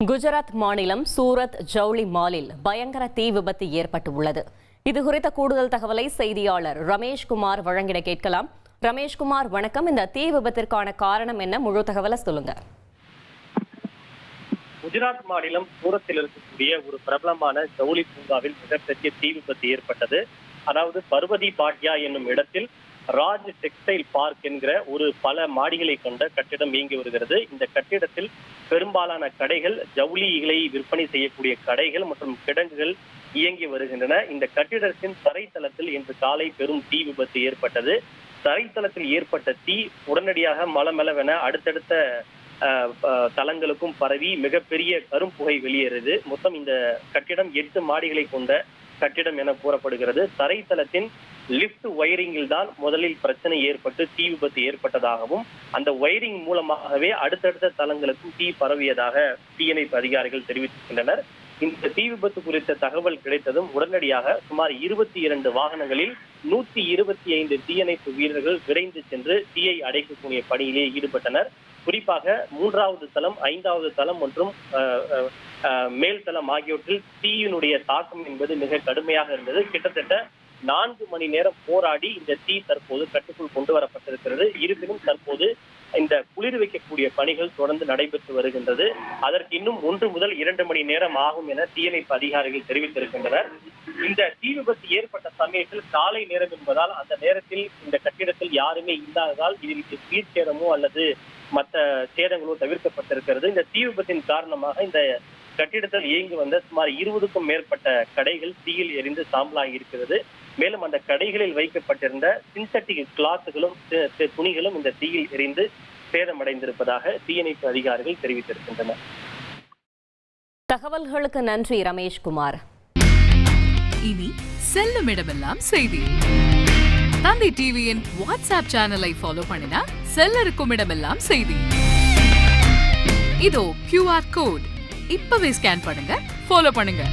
குஜராத் மாநிலம் சூரத் ஜவுளி மாலில் பயங்கர தீ விபத்து ஏற்பட்டுள்ளது. இது குறித்த கூடுதல் தகவலை செய்தியாளர் ரமேஷ்குமார் வழங்கிட கேட்கலாம். ரமேஷ்குமார், வணக்கம். இந்த தீ விபத்திற்கான காரணம் என்ன? முழு தகவலை சொல்லுங்க. குஜராத் மாநிலம் சூரத்தில் இருக்கக்கூடிய ஒரு பிரபலமான ஜவுளி பூங்காவில் மிகப்பெரிய தீ விபத்து ஏற்பட்டது. அதாவது பர்வதி பாட்யா என்னும் இடத்தில் ராஜ் டெக்ஸ்டைல் பார்க் என்கிற ஒரு பல மாடிகளை கொண்ட கட்டிடம் இயங்கி வருகிறது. இந்த கட்டிடத்தில் பெரும்பாலான கடைகள், ஜவுளிகளை விற்பனை செய்யக்கூடிய கடைகள் மற்றும் கிடங்குகள் இயங்கி வருகின்றன. இந்த கட்டிடத்தின் தரைத்தளத்தில் இன்று காலை பெரும் தீ விபத்து ஏற்பட்டது. தரைத்தளத்தில் ஏற்பட்ட தீ உடனடியாக மளமளவென அடுத்தடுத்த தளங்களுக்கும் பரவி மிகப்பெரிய கரும்புகை வெளியேறுது. மொத்தம் இந்த கட்டிடம் 8 மாடிகளை கொண்ட கட்டிடம் என கூறப்படுகிறது. தரைத்தளத்தின் லிப்ட் ஒயரிங்கில் தான் முதலில் பிரச்சனை ஏற்பட்டு தீ விபத்து ஏற்பட்டதாகவும், அந்த ஒயரிங் மூலமாகவே அடுத்தடுத்த தளங்களுக்கும் தீ பரவியதாக தீயணைப்பு அதிகாரிகள் தெரிவித்திருக்கின்றனர். இந்த தீ விபத்து குறித்த தகவல் கிடைத்ததும் உடனடியாக சுமார் 22 வாகனங்களில் 125 தீயணைப்பு வீரர்கள் விரைந்து சென்று தீயை அடைக்கக்கூடிய பணியிலே ஈடுபட்டனர். குறிப்பாக 3வது தளம், 5வது தளம் மற்றும் மேல் தளம் ஆகியவற்றில் தீயினுடைய தாக்கம் என்பது மிக கடுமையாக இருந்தது. கிட்டத்தட்ட 4 மணி நேரம் போராடி இந்த தீ தற்போது கட்டுக்குள் கொண்டு வரப்பட்டிருக்கிறது. இருப்பினும் தற்போது இந்த குளிர் வைக்கக்கூடிய பணிகள் தொடர்ந்து நடைபெற்று வருகின்றது. அதற்கு இன்னும் 1 முதல் 2 மணி நேரம் ஆகும் என தீயணைப்பு அதிகாரிகள் தெரிவித்திருக்கின்றனர். இந்த தீ விபத்து ஏற்பட்ட சமயத்தில் காலை நேரம் என்பதால் அந்த நேரத்தில் இந்த கட்டிடத்தில் யாருமே இல்லாததால் இதில் உயிர் சேதமோ அல்லது மற்ற சேதங்களோ தவிர்க்கப்பட்டிருக்கிறது. இந்த தீ விபத்தின் காரணமாக இந்த கட்டிடத்தில் இயங்கி வந்த சுமார் 20க்கும் மேற்பட்ட கடைகள் தீயில் எரிந்து சாம்பலாகி இருக்கிறது. மேலும் அந்த கடைகளில் வைக்கப்பட்டிருந்த சிந்தட்டிக் கிளாத்துகளும் துணிகளும் இந்த தீயில் எரிந்து சேதமடைந்திருப்பதாக தீயணைப்பு அதிகாரிகள் தெரிவித்திருக்கின்றனர். தகவல்களுக்கு நன்றி ரமேஷ்குமார். இனி செல்லும் இடமெல்லாம் செய்தி. தந்தை டிவியின் வாட்ஸ்அப் சேனலை ஃபாலோ பண்ணினா செல்ல இருக்கும் இடமெல்லாம் செய்தி. இதோ QR கோட் இப்பவே ஸ்கேன் பண்ணுங்க, ஃபாலோ பண்ணுங்க.